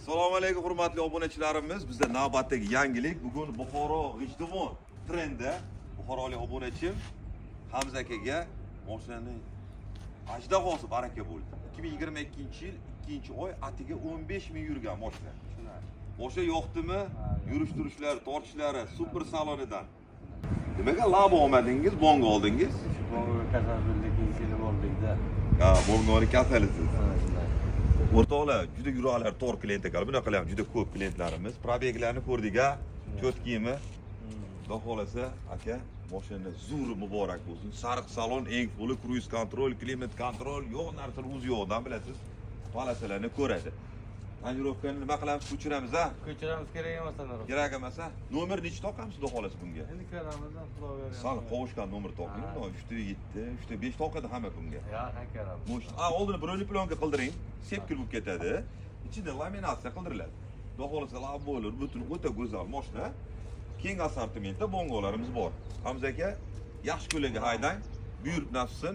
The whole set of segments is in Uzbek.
Assalomu alaykum hurmatli obunachilarimiz. Bizda navbatdagi yangilik. Bugun Buxoro G'ijduvon trendi. Buxorolik obunachim Hamza akaga mashinani ajdahosi baraka bo'ldi. 2022-yil 2-oy atiga 15 ming yurgan mashina. O'sha yo'qdimi? Yurish-turishlari, tortishlari super salonidan. Nimaga labo olmadingiz, bongo oldingiz? Bongo kasal bildik, yil bo'ldik-da. Ha, bongoni kasalisiz. O'rtoqlar, juda yuraqlar tor klient ekan. Bunaqa ham juda ko'p klientlarimiz. Probeglarni ko'rdik-a, cho'tkimi. Xudo xolasa, aka, mashina zuri muborak bo'lsin. Sariq salon, eng full cruise control, klimat kontrol, yo'q narsani o'zi yo'qdan bilasiz. Palasalarni ko'radi. Tonirovkani nima qilamiz? Ko'chiramiz-a? Ko'chiramiz, kerak emas anaroq. Kerak emas-a? Nomer nechi toqamiz xudo xolasa bunga? Endi ko'ramizdan xudo bergan. Sal qovushgan nomer toqing. 3-7, 3-5 toqadi hamma bunga. Ya, ko'ramiz. Oldini birovli plonka qildiring, sepkil bo'lib ketadi. Ichida laminatsiya qildiriladi. Xudo xolasa lab bo'lur, butun o'ta go'zal mashina. Keng assortimentda bongolarimiz bor. Hamza aka, yaxshi ko'laga haydang, buyurib nasibsin.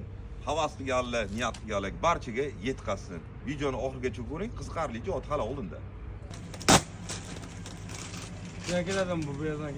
Havas qilganlar, niyat qilganlar barchaga yetkazsin. Videoni oxirigacha ko'ring, qiziqarli joy hali oldinda. Keladimi bu yerdan?